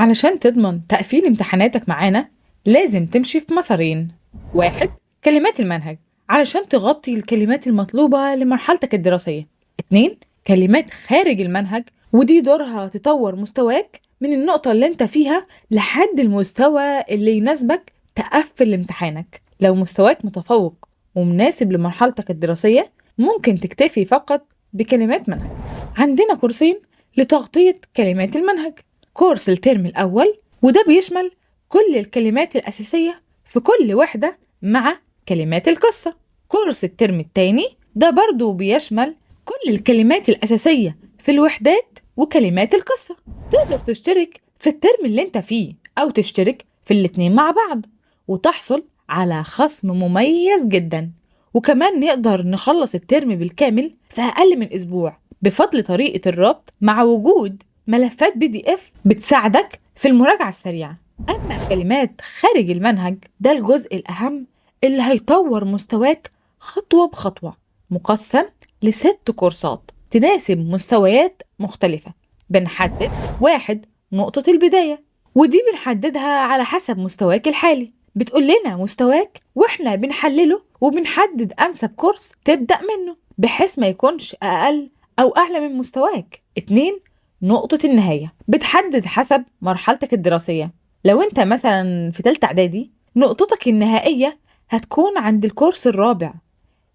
علشان تضمن تقفيل امتحاناتك معانا لازم تمشي في مسارين. واحد، كلمات المنهج علشان تغطي الكلمات المطلوبة لمرحلتك الدراسية. اتنين، كلمات خارج المنهج ودي دورها تطور مستواك من النقطة اللي انت فيها لحد المستوى اللي يناسبك تقفل امتحانك. لو مستواك متفوق ومناسب لمرحلتك الدراسية ممكن تكتفي فقط بكلمات منهج. عندنا كورسين لتغطية كلمات المنهج: كورس الترم الأول وده بيشمل كل الكلمات الأساسية في كل وحدة مع كلمات القصة. كورس الترم التاني ده برضو بيشمل كل الكلمات الأساسية في الوحدات وكلمات القصة. تقدر تشترك في الترم اللي انت فيه أو تشترك في الاتنين مع بعض وتحصل على خصم مميز جدا. وكمان نقدر نخلص الترم بالكامل في أقل من أسبوع بفضل طريقة الربط مع وجود ملفات PDF بتساعدك في المراجعة السريعة. أما كلمات خارج المنهج ده الجزء الأهم اللي هيطور مستواك خطوة بخطوة، مقسم ل6 كورسات تناسب مستويات مختلفة. بنحدد: واحد، نقطة البداية ودي بنحددها على حسب مستواك الحالي، بتقول لنا مستواك واحنا بنحلله وبنحدد أنسب كورس تبدأ منه بحيث ما يكونش أقل أو أعلى من مستواك. اتنين، نقطة النهاية بتحدد حسب مرحلتك الدراسية. لو انت مثلا في تالتة اعدادي نقطتك النهائية هتكون عند الكورس الرابع،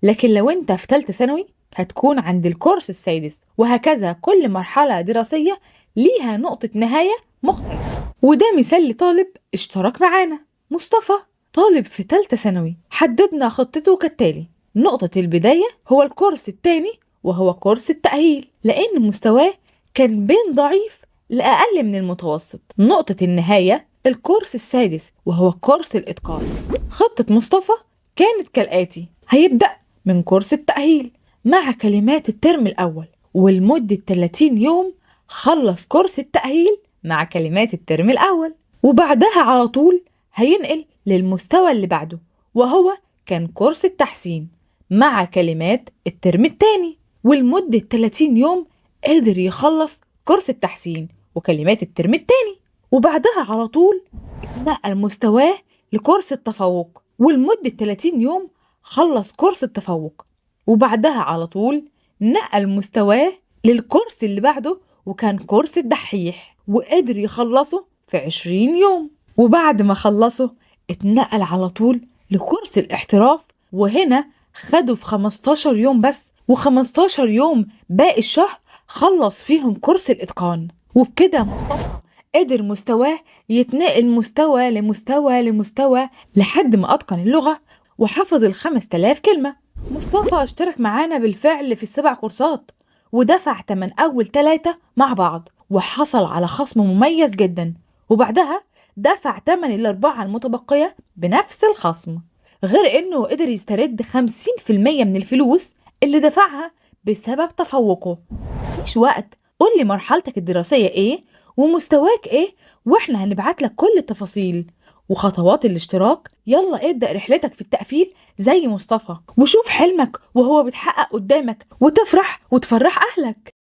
لكن لو انت في تالتة ثانوي هتكون عند الكورس السادس، وهكذا كل مرحلة دراسية ليها نقطة نهاية مختلفة. وده مثال لطالب اشترك معانا. مصطفى طالب في تالتة ثانوي، حددنا خطته كالتالي: نقطة البداية هو الكورس الثاني وهو كورس التأهيل لأن مستواه كان بين ضعيف لأقل من المتوسط. نقطة النهاية الكورس السادس وهو كورس الإتقان. خطة مصطفى كانت كالآتي: هيبدأ من كورس التأهيل مع كلمات الترم الأول ولمدة 30 يوم خلص كورس التأهيل مع كلمات الترم الأول، وبعدها على طول هينقل للمستوى اللي بعده وهو كان كورس التحسين مع كلمات الترم الثاني، ولمدة 30 يوم قدر يخلص كورس التحسين وكلمات الترم الثاني، وبعدها على طول اتنقل مستواه لكورس التفوق ولمدة 30 يوم خلص كورس التفوق، وبعدها على طول نقل مستواه للكورس اللي بعده وكان كورس الدحيح وقدر يخلصه في 20 يوم، وبعد ما خلصه اتنقل على طول لكورس الاحتراف وهنا خده في 15 يوم بس، و15 يوم باقي الشهر خلص فيهم كورس الإتقان. وبكده مصطفى قدر مستواه يتنقل مستوى لمستوى لمستوى لحد ما أتقن اللغة وحفظ 5000 كلمة. مصطفى اشترك معانا بالفعل في ال7 كورسات ودفع تمن أول 3 مع بعض وحصل على خصم مميز جدا، وبعدها دفع تمن ال4 المتبقية بنفس الخصم، غير انه قدر يسترد 50% من الفلوس اللي دفعها بسبب تفوقه. مفيش وقت، قولي مرحلتك الدراسية ايه ومستواك ايه واحنا هنبعتلك كل التفاصيل وخطوات الاشتراك. يلا ابدأ رحلتك في التقفيل زي مصطفى وشوف حلمك وهو بيتحقق قدامك وتفرح وتفرح أهلك.